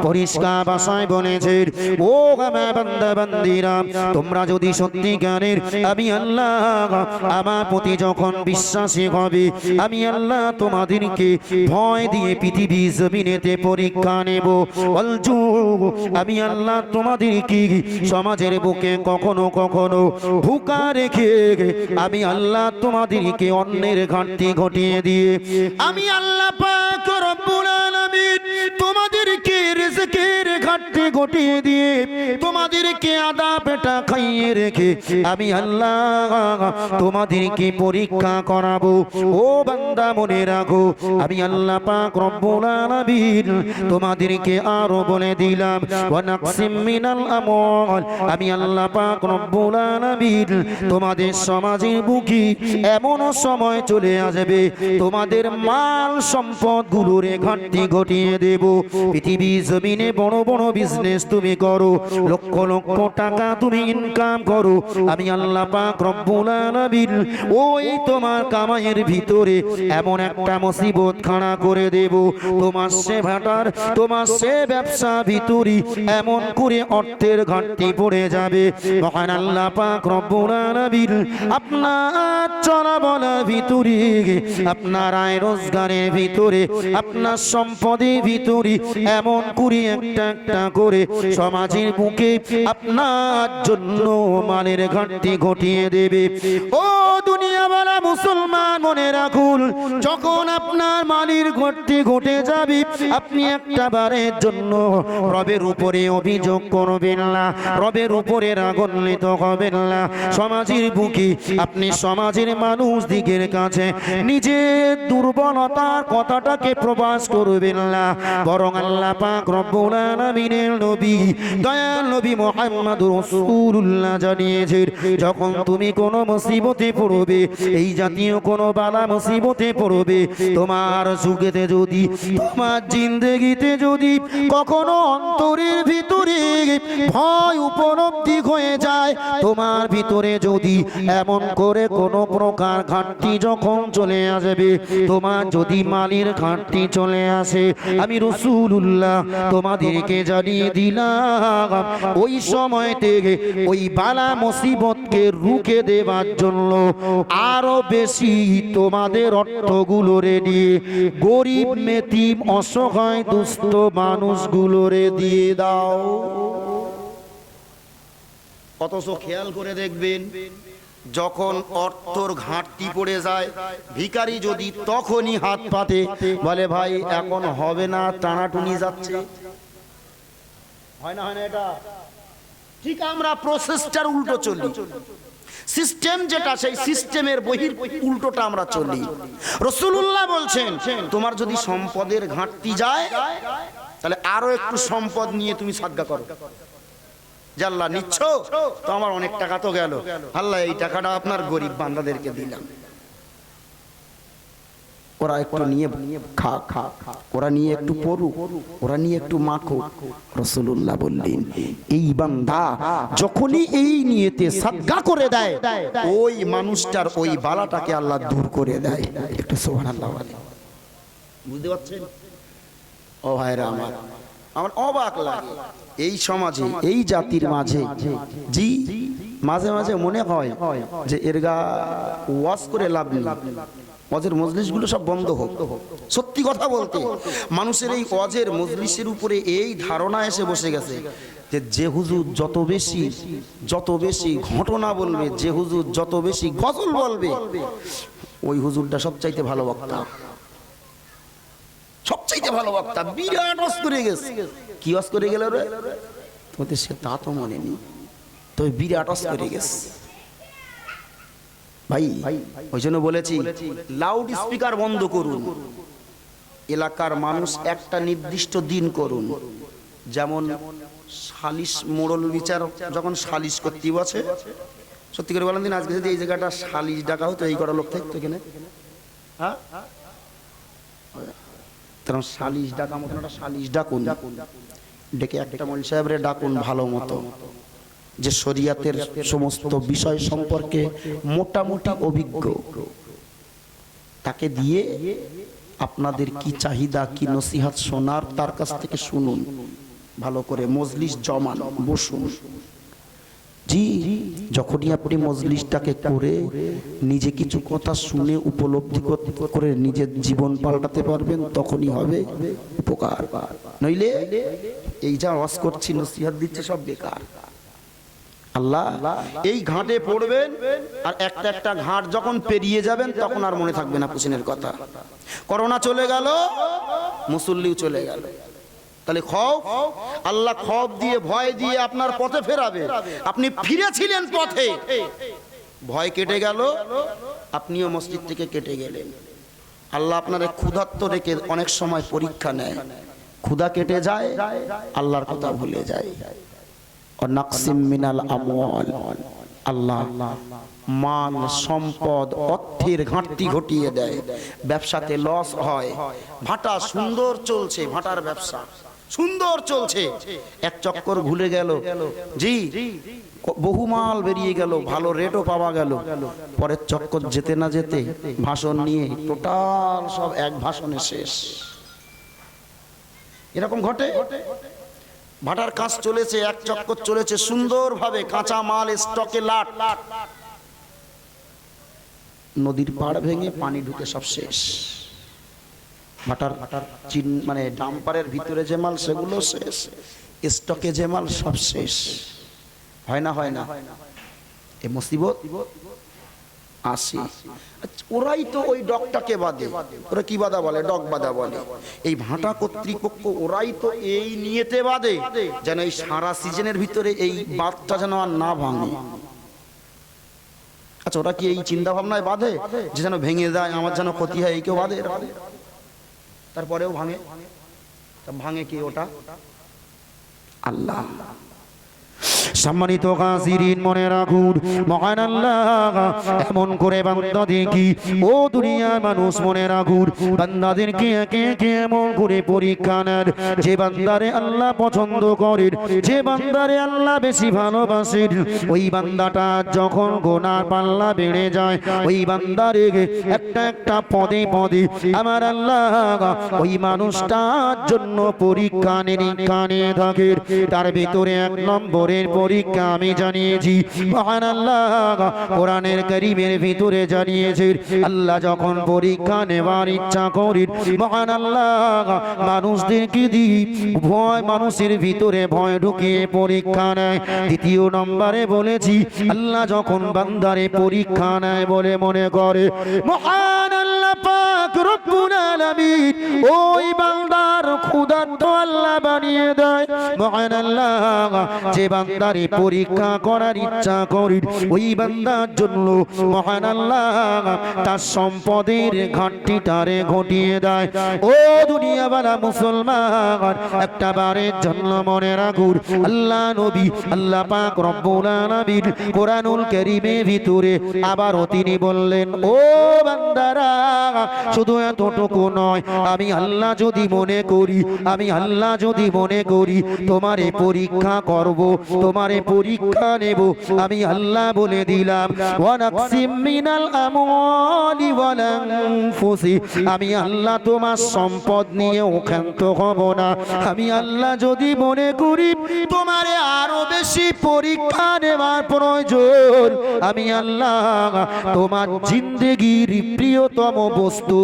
পরিষ্কার ভাষায় বলেছেন, ও আমার বান্দা বান্দীরা, তোমরা যদি সত্যিকারের আমি আল্লাহ আমার প্রতি যখন বিশ্বাসী হবে, আমি আল্লাহ তোমাদেরকে ভয় দিয়ে পৃথিবী জমিনেতে পরীক্ষা নেব। আমি আল্লাহ তোমাদেরকে সমাজের বুকে কখনো কখনো ভুকা রেখে আমি আল্লাহ তোমাদেরকে অন্যের ঘাটতি ঘটিয়ে দিয়ে আমি আল্লাহ পাক রব্বুল আলামিন তোমাদেরকে রিজকের ঘাটতি ঘটিয়ে দিয়ে তোমাদেরকে আদা পেটা খাইয়ে রেখে আমি আল্লাহ তোমাদেরকে পরীক্ষা করাবো। ও বান্দা মনে রাখো, আমি আল্লাহ পাক রব্বুল আলামিন তোমাদেরকে আরো বলে দিলাম, ওয়া নাকসিম মিনাল আমওয়াল, আমি আল্লাহ পাক রব্বুল আলামিন তোমাদের সমাজের বুকে এমন সময় চলে আসবে তোমাদের মাল সম্পদ গুলোর ঘাটতি ঘটিয়ে দেব। পৃথিবী জমিনে বড় বড় বিজনেস তুমি করো, লক্ষ লক্ষ টাকা তুমি ইনকাম করো, আমি আল্লাহ পাক রব্বুল আলামিন ওই তোমার কামাইয়ের ভিতরে এমন একটা মুসিবত খাড়া করে দেব, তোমার সে ভাটার তোমার সে ব্যবসা ভিতরে এমন করে অর্থের ঘাটতি পড়ে যাবে। মহান আল্লাহ পাক রব্বুল আলামিন আপনার চলাবলার ভিতরে, আপনার আয় রোজগারের ভিতরে, আপনার সম্পদের ভিতরে এমন করে একটা একটা করে সমাজের বুকে আপনার জন্য মালের ঘাটতি ঘটিয়ে দেবে। ও দুনিয়াওয়ালা মুসলমান মনে রাখুন, যখন আপনার মালের ঘাটতি ঘটে যাবে আপনি একটা বারের জন্য রবের উপরে অভিযোগ করবেন না, রবের উপরে রাগান্বিত হবেন না। সমাজের বুকে আপনি সমাজের মানুষ দিকের কাছে নিজের দুর্বলতার কথাটাকে প্রকাশ করবেন না, বরং আল্লাহ পাক রব্বুল আলামিনের নবী দয়াল নবী মুহাম্মদুর রাসূলুল্লাহ জানিয়েছেন, যখন তুমি কোনো মুসিবতে পড়বে, এই জাতীয় কোনো বালা মুসিবতে পড়বে, তোমার যুগেতে যদি তোমার জিন্দেগিতে যদি কখনো অন্তরের ভিতরে ভয় উপলব্ধি হয়ে যায়, তোমার ভিতরে যদি এমন করে কোনো প্রকার ঘাটতি যখন চলে আসবে, তোমার যদি মালের ঘাটতি চলে আসে, আমি রাসূলুল্লাহ তোমাদেরকে জানিয়ে দিলাম, ওই সময় থেকে ওই বালা মুসিবতকে রুখে দেওয়ার জন্য আরো বেশি তোমাদের অর্থগুলোরে দিয়ে গরিব মেতিম অসহায় দুস্থ মানুষগুলোরে দিয়ে দাও। অথচ খেয়াল করে দেখবেন, যখন অর্থর ঘাটতি পড়ে যায়, ভিখারি যদি তখনই হাত পাতে বলে ভাই এখন হবে না, টানাটুনি যাচ্ছে, হয় না এটা ঠিক। আমরা প্রসেসটার উল্টো চলি, সিস্টেম যেটা সেই সিস্টেমের বহির উল্টোটা আমরা চলি। রাসূলুল্লাহ বলছেন, তোমার যদি সম্পদের ঘাটতি যায় তাহলে আরো একটু সম্পদ নিয়ে তুমি সাদকা করো। যে আল্লাহ নিচ্ছ তো আমার অনেক টাকা তো গেল, আল্লাহ এই টাকাটা আপনার গরিব বান্দাদেরকে দিলাম, ওরা একটু নিয়ে খা খা, ওরা নিয়ে একটু পড়ুক, ওরা নিয়ে একটু মাখো। রাসূলুল্লাহ বললেন, এই বান্দা যখনই এই নিয়তে সাদকা করে দেয়, ওই মানুষটার ওই বালাটাকে আল্লাহ দূর করে দেয়। একটু সুবহানাল্লাহ বলেন। বুঝতে পারছেন? ও ভাইরা আমার, আমার অবাক লাগে এই সমাজে, এই জাতির মাঝে জি মাঝে মাঝে মনে হয় যে এরগা ওয়াজ করে লাভ নেই, ওয়াজের মজলিসগুলো সব বন্ধ হোক। সত্যি কথা বলতে মানুষের এই ওয়াজের মজলিসের উপরে এই ধারণা এসে বসে গেছে যে যে হুজুর যত বেশি ঘটনা বলবে, যে হুজুর যত বেশি গজল বলবে, ওই হুজুরটা সবচাইতে ভালো বক্তা, সবচাইতে ভালো বক্তা। বিরাট ওয়াজ করে গেছে। কি ওয়াজ করে গেল রে? তোমাদের সে তা তো মনে নেই, তো বিরাট ওয়াজ করে গেছে ভাই। ওই জন্য বলেছি লাউড স্পিকার বন্ধ করুন, এলাকার মানুষ একটা নির্দিষ্ট দিন করুন। যেমন সালিশ, মোড়ল বিচার যখন সালিশ করতে বসে, সত্যি করে বলেন দিন, আজকে যদি এই জায়গাটা সালিশ ডাকা হতো, এই কটা লোক থাকতো এখানে, হ্যাঁ তখন সালিশ ডাকা মতন একটা সালিশ ডাকুন, ডেকে একটা মৌলভী সাহেবরে ডাকুন ভালো মতো, যে শরিয়াতের সমস্ত বিষয় সম্পর্কে মোটামুটি অভিজ্ঞ, তাকে দিয়ে আপনাদের কি চাহিদা, কি নসিহত শোনার, তার কাছ থেকে শুনুন। ভালো করে মজলিস জমান, বসুন। জি, যখনই আপনি মজলিসটাকে করে নিজে কিছু কথা শুনে উপলব্ধি করে নিজের জীবন পাল্টাতে পারবেন, তখনই হবে উপকার। নইলে এই যা ওয়াজ করছি, নসিহত দিচ্ছে, সব বেকার। আল্লাহ এই ঘাটে পড়বেন, আর একটা একটা ঘাট যখন পেরিয়ে যাবেন তখন আর মনে থাকবে না পুচিনের কথা। করোনা চলে গেল, মুসল্লিও চলে গেল। তাহলে খৌফ, আল্লাহ খৌফ দিয়ে, ভয় দিয়ে আপনার পথে ফেরাবে। আপনি ফিরেছিলেন পথে, ভয় কেটে গেল, আপনিও মসজিদ থেকে কেটে গেলেন। আল্লাহ আপনার ক্ষুধার্ত রেখে অনেক সময় পরীক্ষা নেয়, ক্ষুধা কেটে যায়, আল্লাহর কথা ভুলে যায়। নাকসিম মিনাল আমওয়াল, আল্লাহ মাল সম্পদ অর্থের ঘাটতি ঘটিয়ে দেয়, ব্যবসাতে লস হয়। ভাটা সুন্দর চলছে, ভাটার ব্যবসা সুন্দর চলছে, এক চক্কর ভুলে গেল, জি বহু মাল বেরিয়ে গেল, ভালো রেটও পাওয়া গেল, পরের চক্কর যেতে না যেতে ভাষণ নিয়ে টোটাল সব এক ভাষণে শেষ। এরকম ঘটে। ভাটার কাজ চলেছে, এক চক্কর চলেছে সুন্দরভাবে, কাঁচা মাল স্টকে লাট, নদীর পাড় ভেঙে পানি ঢুকে সব শেষ। ভাটার মানে ডাম্পারের ভিতরে যে মাল সেগুলো শেষ, স্টকে যে মাল সব শেষ। হয় না, হয় না, এ মুসিবত আসি। ওরাই তো ওই ডকটাকে বাঁধে, ওরা কি বাধা বলে, ডক বাধা বলে। এই ভাটা কর্তৃপক্ষ ওরাই তো এই নিয়েতে বাঁধে যেন এই সারা সিজনের ভিতরে এই বাঁধটা যেন আর না ভাঙে। আচ্ছা, ওরা কি এই চিন্তা ভাবনায় বাঁধে যে যেন ভেঙে যায়, আমার যেন ক্ষতি হয়, এই কেউ বাঁধে? তারপরেও ভাঙে। ভাঙে কি ওটা? আল্লাহ। সম্মানিত হাজিরিন, মনে রাখুন, মহান আল্লাহ এমন করে বান্দা দেখি, ও দুনিয়ার মানুষ মনে রাখুন, বান্দাদেরকে একে একে এমন করে পরীক্ষা নেন, যে বান্দারে আল্লাহ পছন্দ করেন, যে বান্দারে আল্লাহ বেশি ভালোবাসেন, ওই বান্দাটা যখন গুনার পাল্লা বেড়ে যায়, ওই বান্দারে একটা একটা পদে পদে আমার আল্লাহ ওই মানুষটার জন্য পরীক্ষা নিরীক্ষা নিয়ে থাকে। তার ভিতরে এক নম্বরের পরীক্ষা আমি জানিয়েছি, মহান আল্লাহ কোরআনের কারীমের ভিতরে জানিয়েছেন, আল্লাহ যখন পরীক্ষা নেওয়ার ইচ্ছা করেন, মহান আল্লাহ মানুষদেরকে দিয়ে ভয়, মানুষের ভিতরে ভয় ঢুকিয়ে পরীক্ষা নেয়। দ্বিতীয় নম্বরে বলেছি, আল্লাহ যখন বান্দারে পরীক্ষা নেয় বলে মনে করে, মহান আল্লাহ পাক রব্বুল আলামিন ওই বান্দার ক্ষুধার্ত আল্লাহ বানিয়ে দেয়। মহান আল্লাহ যে বান্দারে পরীক্ষা করার ইচ্ছা করেন, ওই বান্দার জন্য মহান আল্লাহ তার সম্পদের ঘাটতিটারে ঘটিয়ে দেয়। ও দুনিয়াওয়ালা মুসলমান, একটা বারের জন্য মনে রাখুন, আল্লাহ নবী আল্লাহ পাক রব্বুল আলামিন কোরআনুল কারীমের ভিতরে আবারও তিনি বললেন, ও বান্দারা, শুধু এতটুকু নয়, আমি আল্লাহ যদি মনে করি, আমি আল্লাহ যদি মনে করি তোমারে পরীক্ষা করব, তোমারে পরীক্ষা নেব, আমি আল্লাহ বলে দিলাম, ওয়া নাকসিম মিনাল আমওয়ালি ওয়াল আনফুসি, আমি আল্লাহ তোমার সম্পদ নিয়ে ক্ষান্ত হব না। আমি আল্লাহ যদি মনে করি তোমারে আরো বেশি পরীক্ষা নেওয়ার প্রয়োজন, আমি আল্লাহ তোমার জিন্দেগির প্রিয়তম বস্তু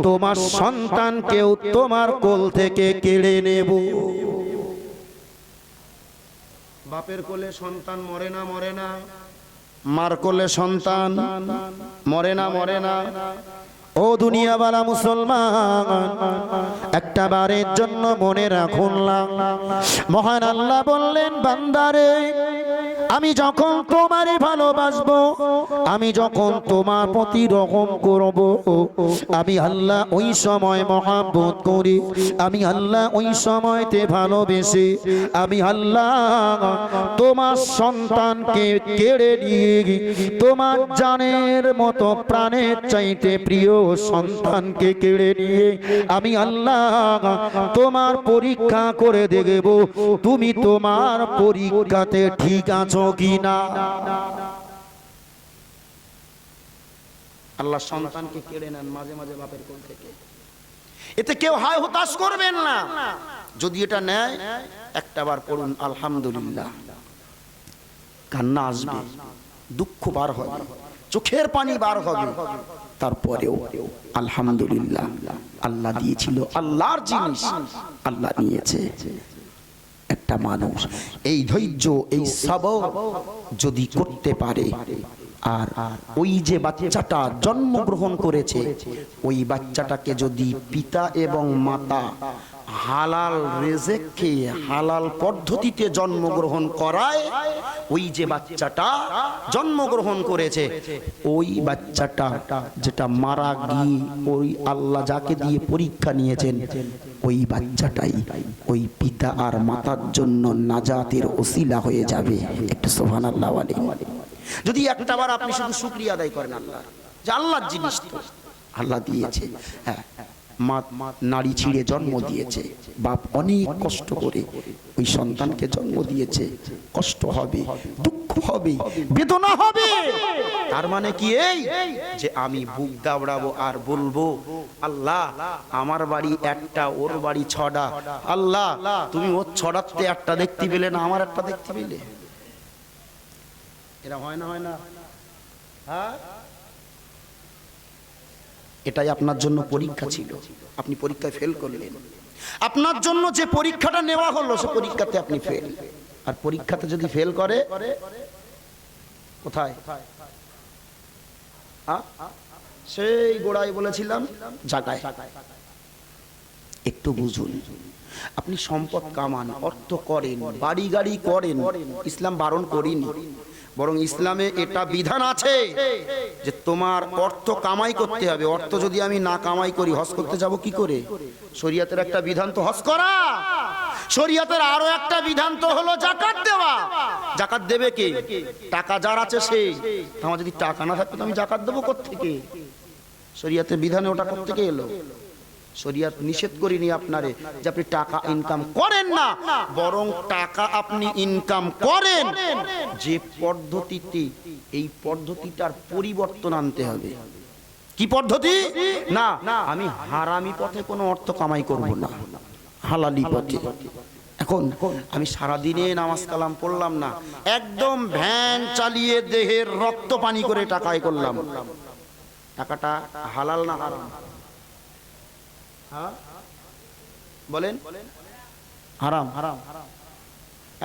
তোমার সন্তানকেও তোমার কোল থেকে কেড়ে নেব। বাপের কোলে সন্তান মরে না, মরে না? মার কোলে সন্তান মরে না, মরে না? ও দুনিয়াওয়ালা মুসলমান, একটা বারের জন্য মনে রাখুন, মহান আল্লাহ বললেন, বান্দারে, আমি যখন তোমারে ভালোবাসবো, আমি যখন তোমার প্রতি রহম করব, আমি আল্লাহ ওই সময় মহব্বত করি, আমি আল্লাহ ওই সময়তে ভালোবেসে, আমি আল্লাহ তোমার সন্তানকে কেড়ে নিয়ে তোমার জানের মতো প্রাণের চাইতে প্রিয় সন্তানকে কেড়ে নিয়ে আমি আল্লাহ তোমার পরীক্ষা করে দেখব তুমি তোমার পরীক্ষাতে ঠিক আছো কিনা। আল্লাহ সন্তানকে কেড়ে নেন মাঝে মাঝে বাপের কোল থেকে, এতে কেউ হায় হতাশ করবেন না। যদি এটা নেয় একটা বার পড়ুন আলহামদুলিল্লাহ, কান্না আসবে, দুঃখ বার হবে, চোখের পানি বার হবে, তারপরেও আলহামদুলিল্লাহ, আল্লাহ দিয়েছিল, আল্লাহর জিনিস আল্লাহ নিয়েছে। একটা মানুষ এই ধৈর্য, এই সবর যদি করতে পারে, আর ওই যে বাচ্চাটা জন্মগ্রহণ করেছে, ওই বাচ্চাটাকে যদি পিতা এবং মাতা হালাল রিজিক খেয়ে হালাল পদ্ধতিতে জন্মগ্রহণ করায়, ওই যে বাচ্চাটা জন্মগ্রহণ করেছে, ওই বাচ্চাটা যেটা মারা গিয়ে ওই আল্লাহ যাকে দিয়ে পরীক্ষা নিয়েছেন, ওই বাচ্চাটাই ওই পিতা আর মাতার জন্য নাজাতের ওসিলা হয়ে যাবে। একটু সুবহানাল্লাহ আলাইহি। যদি একটাবার আপনি শুধু শুকরিয়া আদায় করেন আল্লাহ, যে আল্লাহর জিনিস তো আল্লাহ দিয়েছে। হ্যাঁ, মা নারী ছিঁড়ে জন্ম দিয়েছে, বাপ অনেক কষ্ট করে ওই সন্তানকে জন্ম দিয়েছে, কষ্ট হবে, দুঃখ হবে, বেদনা হবে। তার মানে কি এই যে আমি বুক দাবড়াবো আর বলবো আল্লাহ আমার বাড়ি একটা, ওর বাড়ি 6টা, আল্লাহ তুমি ওর 6টাতে একটা দেখতে পেলে না, আমার একটা দেখতে পেলে? এরা হয় না, হয় না? হ্যাঁ, এটাই আপনার জন্য পরীক্ষা ছিল, আপনি পরীক্ষায় ফেল করলেন। আপনার জন্য যে পরীক্ষাটা নেওয়া হলো সে পরীক্ষাতে আপনি ফেল। আর পরীক্ষাতে যদি ফেল করে কোথায়? সেই গোড়ায় বলেছিলাম জায়গায়। একটু বুঝুন, আপনি সম্পদ কামান, অর্থ করেন, বাড়ি গাড়ি করেন, ইসলাম বারণ করিনি, বরং ইসলামে এটা বিধান আছে যে তোমার অর্থ কামাই করতে হবে। অর্থ যদি আমি না কামাই করি হজ করতে যাব কি করে? শরীয়তের একটা বিধান তো হজ করা, শরীয়তের আরো একটা বিধান তো হলো যাকাত দেওয়া। যাকাত দেবে কে? টাকা যার আছে সেই। আমার যদি টাকা না থাকতো আমি যাকাত দেবো কোত্থেকে? শরীয়তের বিধানে ওটা কোত্থেকে এলো? শরীয়ত নিষেধ করিনি আপনারে যে আপনি টাকা ইনকাম করেন না, বরং টাকা আপনি ইনকাম করেন যে পদ্ধতিতে, এই পদ্ধতিটার পরিবর্তন আনতে হবে। কি পদ্ধতি? না আমি হারামি পথে কোনো অর্থ কামাই করব না, হালালি পথে। এখন আমি সারাদিনে নামাজ কালাম পড়লাম না, একদম ভ্যান চালিয়ে দেহের রক্ত পানি করে টাকায় করলাম, টাকাটা হালাল না হারাম? বলেন হারাম।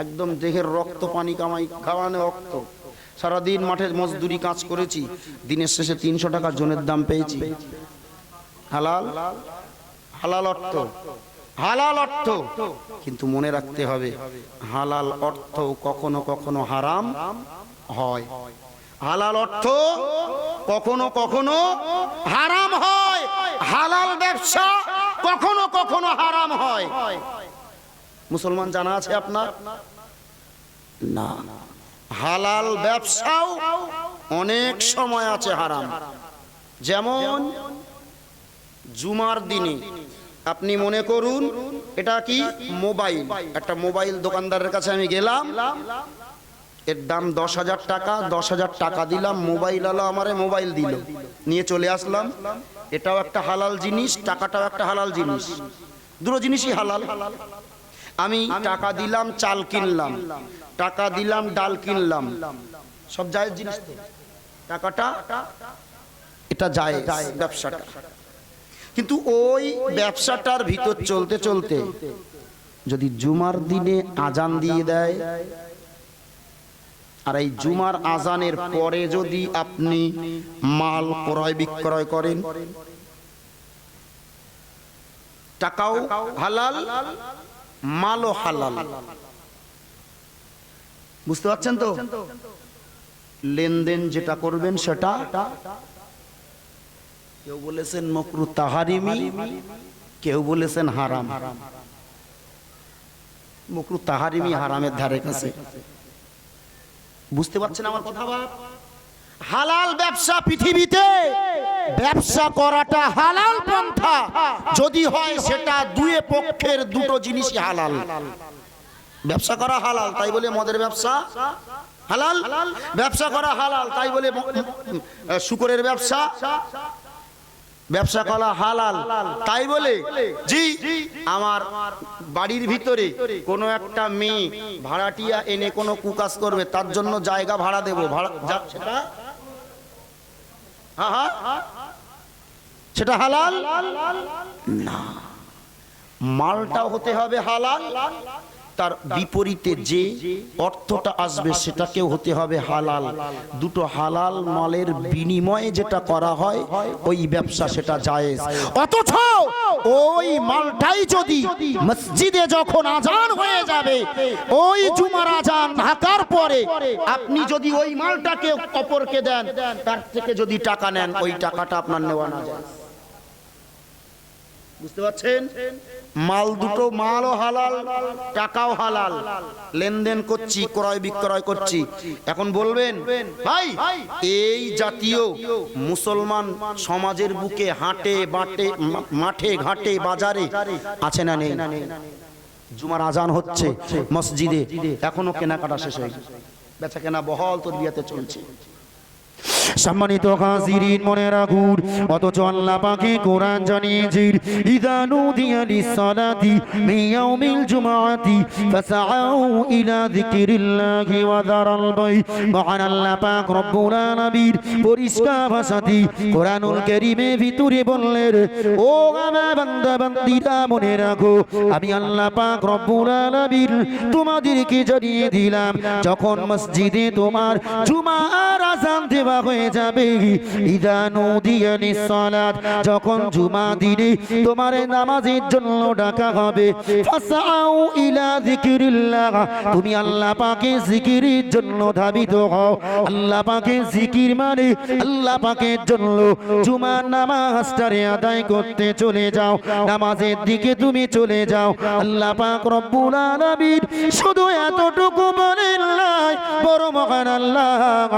একদম দেহের রক্ত পানি কামাই খাওয়ানো রক্ত, সারাদিন মাঠে মজদুরি কাজ করেছি, দিনের শেষে 300 টাকা জনের দাম পেয়েছি, হালাল? হালাল অর্থ, হালাল অর্থ। কিন্তু মনে রাখতে হবে হালাল অর্থ কখনো কখনো হারাম হয়, হালাল অর্থ কখনো কখনো হারাম হয়, হালাল ব্যবসা কখনো কখনো হারাম হয়। মুসলমান জানা আছে আপনার? না, হালাল ব্যবসাও অনেক সময় আছে হারাম। যেমন জুমার দিনে আপনি মনে করুন এটা কি মোবাইল, একটা মোবাইল দোকানদারের কাছে আমি গেলাম, এর দাম 10,000 টাকা, 10,000 টাকা দিলাম, মোবাইল আলো আমারে মোবাইল দিল, নিয়ে চলে আসলাম। এটাও একটা হালাল জিনিস, টাকাটাও একটা হালাল জিনিস, দুটো জিনিসই হালাল। আমি টাকা দিলাম চাল কিনলাম, টাকা দিলাম ডাল কিনলাম, সব জায়েজ জিনিস তো। টাকাটা এটা জায়েজ ব্যবসাটা, কিন্তু ওই ব্যবসাটার ভিতর চলতে চলতে যদি জুমার দিনে আজান দিয়ে দেয়, আর এই জুমার আজানের পরে যদি আপনি মাল ক্রয় বিক্রয় করেন, টাকাও হালাল, মালও হালাল। বুঝতে পারছেন তো? লেনদেন যেটা করবেন সেটা, কেউ বলেছেন মাকরুহ তাহরিমি, কেউ বলেছেন হারাম। মাকরুহ তাহরিমি হারামের ধারে কাছে। বুঝতে পারছেন আমার কথা? হালাল ব্যবসা পৃথিবীতে ব্যবসা করাটা হালাল পন্থা যদি হয়, সেটা দুই পক্ষের দুটো জিনিসই হালাল। ব্যবসা করা হালাল তাই বলে মদের ব্যবসা হালাল, ব্যবসা করা হালাল তাই বলে শুকরের ব্যবসা ব্যবসা করা হালাল, তাই বলে জি আমার বাড়ির ভিতরে কোনো একটা মেয়ে ভাড়াটিয়া এনে কোনো কুকাজ করবে, তার জন্য জায়গা ভাড়া দেবো, ভাড়া সেটা সেটা হালাল না। মালটাও হতে হবে হালাল, তার বিপরীতে যে অর্থটা আসবে সেটাকেও হতে হবে হালাল। দুটো হালাল মালের বিনিময়ে যেটা করা হয় ওই ব্যবসা সেটা জায়েজ। অথচ ওই মালটাই যদি মসজিদে যখন আজান হয়ে যাবে, ওই জুমার আজান ঢাকার পরে আপনি যদি ওই মালটাকে অপরকে দেন, তার থেকে যদি টাকা নেন, ওই টাকাটা আপনার নেওয়া না যায়। বুঝতে পারছেন? মাল দুটো, মালও হালাল, টাকাও হালাল, লেনদেন করছি, ক্রয় বিক্রয় করছি। এখন বলবেন ভাই এই জাতীয় মুসলমান সমাজের বুকে হাটে বাটে মাঠে ঘাটে বাজারে আছে না নেই? জুমার আজান হচ্ছে মসজিদে, এখনো কেনাকাটা শেষ হয়নি, বেচা কেনা বহল তরবিয়াতে চলছে। সম্মানিত হাজিরিন, মনে রাখুন, অথচ আল্লাহ পাকে কোরআন জানিয়েছেন, ইযা নুদিয়া লিস-সালাতি মিন ইয়াউমিল জুমআতি ফাসআউ ইলা যিকরিল্লাহি ওয়া যারাল বাই। মহান আল্লাহ পাক রব্বুল আলামিন পরিষ্কার ভাষাতে কোরআনুল কারীমে ভিতরে বললেন, ও আমার বান্দা বান্দীরা মনে রাখো, আমি আল্লাহ পাক রব্বুল আলামিন তোমাদেরকে জানিয়ে দিলাম, যখন মসজিদে তোমার জুমার আযান দেওয়া হয়ে যাবে, ইযা নুদিয়া লিস-সালাত, যখন জুমা দিনে তোমার নামাজের জন্য ডাকা হবে, ফাসআউ ইলা যিকরিল্লাহ, তুমি আল্লাহ পাকের জিকিরের জন্য ধাবিত হও। আল্লাহ পাকের জিকির মানে আল্লাহ পাকের জন্য জুমার নামাজটারে আদায় করতে চলে যাও, নামাজের দিকে তুমি চলে যাও। আল্লাহ পাক রব্বুল আলামিন শুধু এতটুকু বলেন নাই, বড় মহান আল্লাহ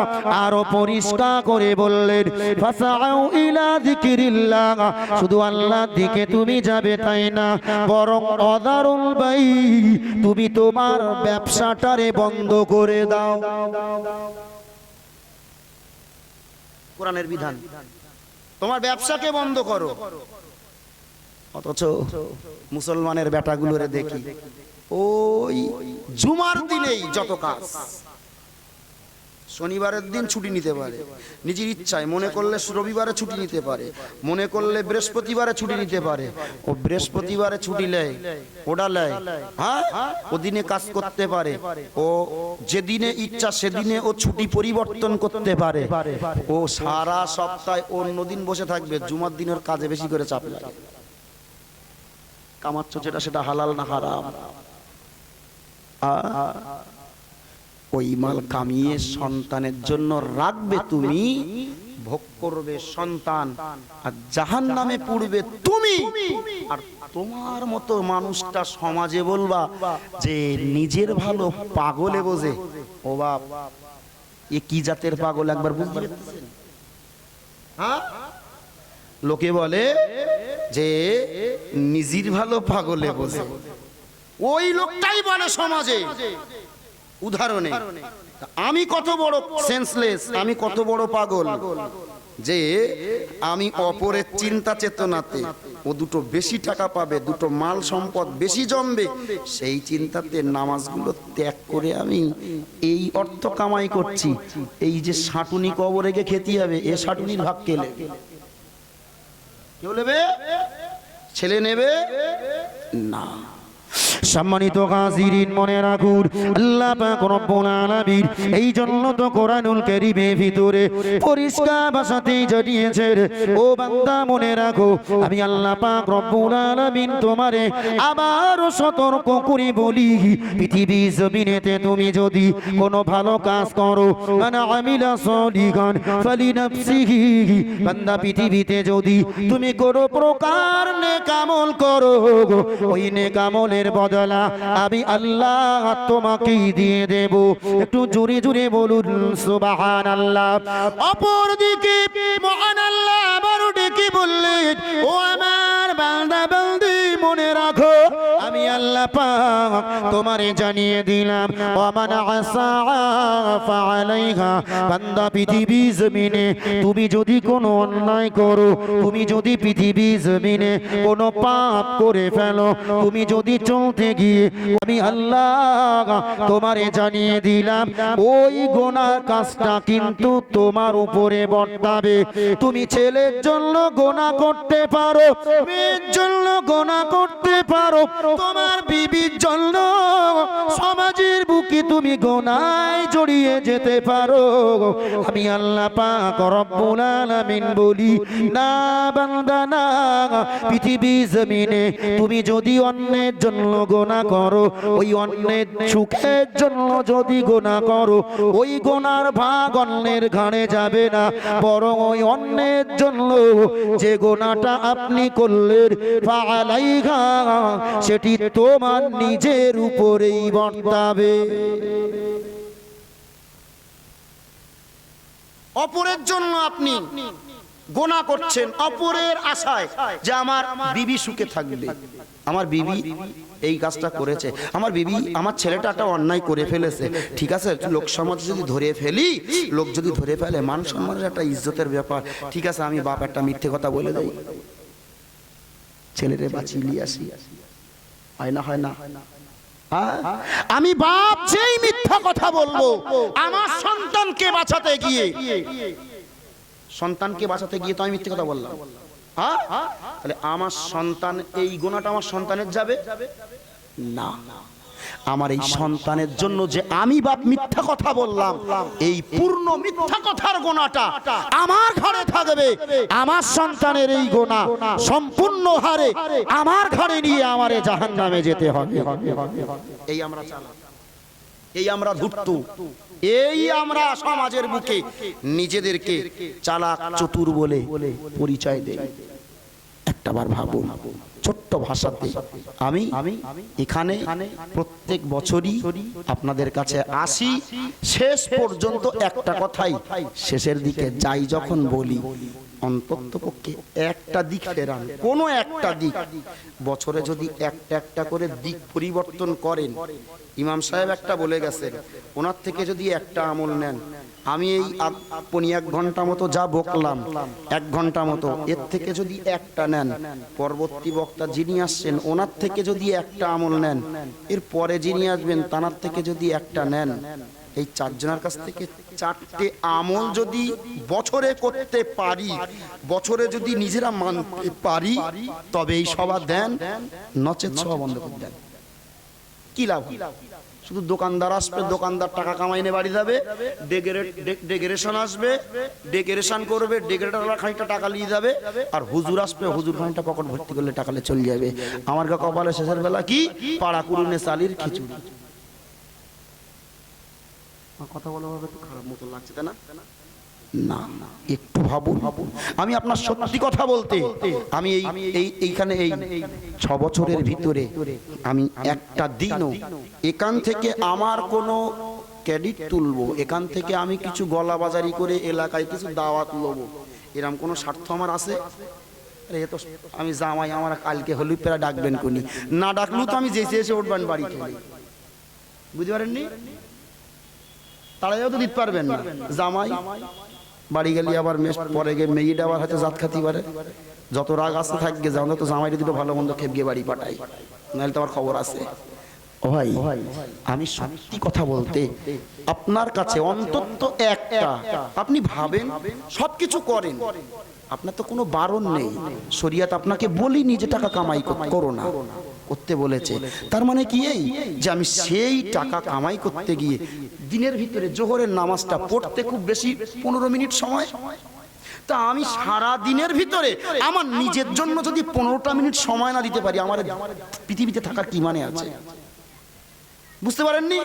আরো পরিষ্কার করে বললেন, ফাসআউ ইলা যিকরিল্লাহ, শুধু আল্লাহর দিকে তুমি যাবে তাই না, বরং অদারুল বাই, তুমি তোমার ব্যবসাটারে বন্ধ করে দাও। কোরআনের বিধান, তোমার ব্যবসাকে বন্ধ করো। অথচ মুসলমানের বেটাগুলোরে দেখি ওই জুমার দিনেই যত কাজ। শনিবারের দিন ছুটি নিতে পারে নিজের ইচ্ছায়, মনে করলে রবিবারে ছুটি নিতে পারে, মনে করলে বৃহস্পতিবারে ছুটি নিতে পারে। ও বৃহস্পতিবারে ছুটি নেয়, ওটা নেয়, হ্যাঁ ওদিনে কাজ করতে পারে। ও যেদিনে ইচ্ছা সেদিনে ও ছুটি পরিবর্তন করতে পারে। ও সারা সপ্তাহে অন্যদিন বসে থাকবে, জুমার দিনের কাজে বেশি করে চাপ লাগে। কামাচ্ছ যেটা, সেটা হালাল না হারাম? ওই মাল কামিয়ে সন্তানের জন্য রাখবে তুমি, ভোগ করবে সন্তান, আর জাহান্নামে পড়বে তুমি। আর তোমার মতো মানুষটা সমাজে বলবা যে নিজের ভালো পাগলে বোঝে। ও বাপ, এ কি জাতের পাগল একবার বুঝতে পারছেন? হ্যাঁ, লোকে বলে যে নিজের ভালো পাগলে বোঝে, ওই লোকটাই বলে সমাজে। উদাহরণে আমি কত বড় সেন্সলেস, আমি কত বড় পাগল যে আমি অপরের চিন্তা চেতনাতে ও দুটো বেশি টাকা পাবে, দুটো মাল সম্পদ বেশি জমবে, সেই চিন্তাতে নামাজগুলো ত্যাগ করে আমি এই অর্থ কামাই করছি। এই যে সাটুনি কবরে গিয়ে খেতে হবে, এ সাটুনির ভাগ কে নেবে? কেউ নেবে? ছেলে নেবে না। সম্মানিত হাজিরিন, মনে রাখুন, আল্লাহ পাক রব্বুল আলামিন এই জন্য তো কোরআনুল কারীমের ভিতরে পরিষ্কার ভাষাতে জানিয়েছেন, ও বান্দা মনে রাখো, আমি আল্লাহ পাক রব্বুল আলামিন তোমারে আবার সতর্ক করে বলি, পৃথিবী জমিনেতে তুমি যদি কোনো ভালো কাজ করো, মানা আমিলা সালিহান ফালিনাফসিহি, বান্দা পৃথিবীতে যদি তুমি কোনো প্রকার নেক আমল করো, ওই নেক আমলের বদলা আমি আল্লাহ তোমাকেই দিয়ে দেব। একটু জোরে জোরে বলুন সুবহানাল্লাহ। অপর দিকে মহান আল্লাহ আবার ডেকে বললেন, ও আমার বান্দা বান্দি মনে রাখো আমি আল্লাহ পাক তোমারে জানিয়ে দিলাম ওমান আসা ফাআলাইহা বান্দা পৃথিবী জমিনে তুমি যদি কোনো অন্যায় করো তুমি যদি পৃথিবী জমিনে কোনো পাপ করে ফেলো তুমি যদি চলতে গিয়ে আমি আল্লাহ তোমারে জানিয়ে দিলাম ওই গোনার কাজটা কিন্তু তোমার উপরে বর্তাবে তুমি ছেলের জন্য গোনা করতে পারো মেয়ের জন্য গোনা করতে পারো তোমার বিবির জন্য সমাজের বুকে তুমি গোনায় জড়িয়ে যেতে পারো আমি আল্লাহ পাক রব্বুল আলামিন বলি না বান্দা না পৃথিবী জমিনে তুমি যদি অন্যের জন্য গোনা করো ওই অন্যের সুখের জন্য যদি গোনা করো ওই গোনার ভাগ অন্যের ঘাড়ে যাবে না বরং ওই অন্যের জন্য যে গোনাটা আপনি করলেন ফাআলাইহা সেটি তোমার নিজের উপরেই বর্তাবে অপরের জন্য আপনি গোনা করছেন অপরের আশায় যে আমার বিবি সুখে থাকবে আমার বিবি এই কাজটা করেছে আমার বিবি আমার ছেলেটা একটা অন্যায় করে ফেলেছে ঠিক আছে লোক সমাজ যদি ধরে ফেলি লোক যদি ধরে ফেলে মান সম্মানের একটা ইজ্জতের ব্যাপার ঠিক আছে আমি বাপ একটা মিথ্যে কথা বলে দেই ছেলেরে বাঁচিয়ে নিয়ে আসি হয় না আমি বাপ যেই মিথ্যা কথা বলবো আমার সন্তানকে বাঁচাতে গিয়ে তো আমি মিথ্যে কথা বললাম তাহলে আমার সন্তান এই গুণাটা আমার সন্তানের যাবে না আমার এই সন্তানের জন্য যে আমি বাপ মিথ্যা কথা বললাম এই পূর্ণ মিথ্যা কথার গোনাটা আমার ঘরে থাকবে আমার সন্তানের এই গোনা সম্পূর্ণ হারে আমার ঘরে নিয়ে আমারে জাহান্নামে যেতে হবে এই আমরা চালা এই আমরা ধূর্ত এই আমরা সমাজের বুকে নিজেদেরকে চালাক চতুর বলে পরিচয় দেই একটাবার ভাবুন ছোট্ট ভাষাতে আমি এখানে প্রত্যেক বছরই আপনাদের কাছে আসি শেষ পর্যন্ত একটা কথাই শেষের দিকে যাই যখন বলি অন্ততপক্ষে একটা দিক ফেরান কোনো একটা দিক বছরে যদি একটা করে দিক পরিবর্তন করেন ইমাম সাহেব একটা বলে গেছেন ওনার থেকে যদি একটা আমল নেন আমি এই আপনি 1 ঘন্টা মতো যা বকলাম 1 ঘন্টা মতো এর থেকে যদি একটা নেন পরবর্তী বক্তা যিনি আসছেন ওনার থেকে যদি একটা আমল নেন এর পরে যিনি আসবেন তানার থেকে যদি একটা নেন এই 4 জনের কাছ থেকে 4টে আমল যদি বছরে করতে পারি বছরে যদি নিজেরা মানতে পারি তবে এই সভা দেন নচেত সভা বন্ধ করে দেন কি লাভ শুধু দোকানদার আসবে দোকানদার টাকা কামাইনে বাড়ি যাবে ডেকোরেশন আসবে ডেকোরেশন করবে ডেকোরেটররা খানিকটা টাকা নিয়ে যাবে আর হুজুর আসবে হুজুর খানিকটা পকেট ভর্তি করলে টাকালে চলে যাবে আমার কপালে শেষের বেলা কি পাড়া কুড়ুনে চালির খিচুড়ি কথা বলা হবে তো খারাপ মতো লাগছে তাই না না একটু ভাবুন আমি আপনার সত্যি কথা বলতে আমি এইখানে এই 6 বছরের ভিতরে আমি একটা দিনও এখান থেকে আমার কোনো ক্রেডিট তুলবো এখান থেকে আমি কিছু গলা বাজারি করে এলাকায় কিছু দাওয়াত লবো এরকম কোনো স্বার্থ আমার আছে তো আমি জামাই আমার কালকে হলি পেরা ডাকবেন কোনি না ডাকলেও তো আমি যেচে এসে উঠবেন বাড়ি থেকে বুঝতে পারেননি তারাও তো দিতে পারবেন না জামাই বাড়ি গেলে আবার পরে গিয়ে মেয়েটা আবার হাতে জাত খাতি পারে যত রাগ আসতে থাকবে যাও তো জামাইটা দুটো ভালো মন্দ খেপ গিয়ে বাড়ি পাঠাই নাহলে তো আমার খবর আছে ও ভাই আমি সত্যি কথা বলতে আপনার কাছে অন্তত একটা আপনি ভাবেন সবকিছু করেন আপনার তো কোনো বারণ নেই শরিয়ত আপনাকে বলিনি যে টাকা কামাই করো না করতে বলেছে তার মানে কি এই যে আমি সেই টাকা কামাই করতে গিয়ে দিনের ভিতরে জোহরের নামাজটা পড়তে খুব বেশি 15 মিনিট সময় তা আমি সারা দিনের ভিতরে আমার নিজের জন্য যদি 15টা মিনিট সময় না দিতে পারি আমার পৃথিবীতে থাকার কি মানে আছে বুঝতে পারেননি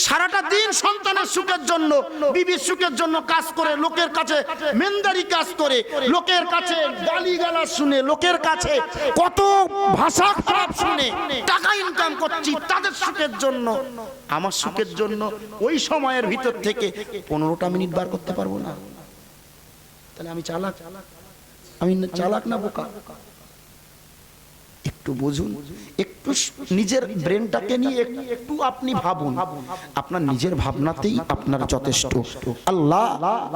সারাটা দিন সন্তানের সুখের জন্য বিবির সুখের জন্য কাজ করে লোকের কাছে মেন্দারি কাজ করে লোকের কাছে গালিগালাজ শুনে লোকের কাছে কত ভাষা খারাপ শুনে টাকা ইনকাম করছি তাদের সুখের জন্য আমার সুখের জন্য ওই সময়ের ভিতর থেকে 15টা মিনিট বার করতে পারবো না তাহলে আমি চালাক না বোকা একটু একটু বুঝুন, একটু নিজের ব্রেনটাকে নিয়ে একটু আপনি ভাবুন, আপনার নিজের ভাবনাতেই আপনার যথেষ্ট। আল্লাহ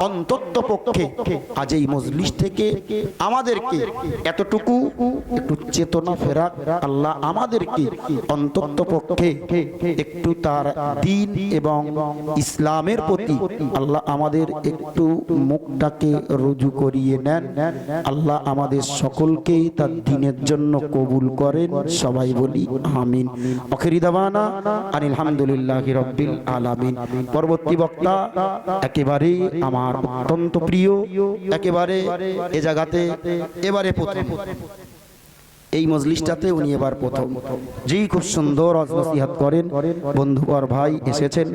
অন্তত পক্ষে আজ এই মজলিস থেকে আমাদেরকে এতটুকু একটু চেতনা ফেরাক, আল্লাহ আমাদেরকে অন্তত পক্ষে একটু তার দ্বীন এবং ইসলামের প্রতি আল্লাহ আমাদের একটু মুখটাকে রুজু করিয়ে নেন। আল্লাহ আমাদের সকলকে তার দ্বীনের জন্য কবুল করেন, সবাই বলি আমিন। আখিরি দাওয়ানা আনিল হামদুলিল্লাহি রাব্বিল আলামিন। পরবর্তী বক্তা একেবারে আমার অত্যন্ত প্রিয়, একেবারে এ জায়গাতে এবারে প্রথম, এই মজলিসটাতে উনি এবার প্রথম, জি খুব সুন্দর নসিহত করেন। বন্ধুবর ভাই এসেছেন,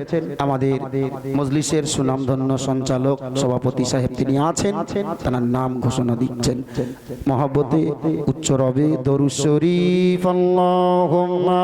আমাদের মজলিসের সুনামধন্য সঞ্চালক সভাপতি সাহেব তিনি আছেন, তার নাম ঘোষণা দিচ্ছেন। মহব্বতে উচ্চ রবে দরুদ শরীফ আল্লাহুম্মা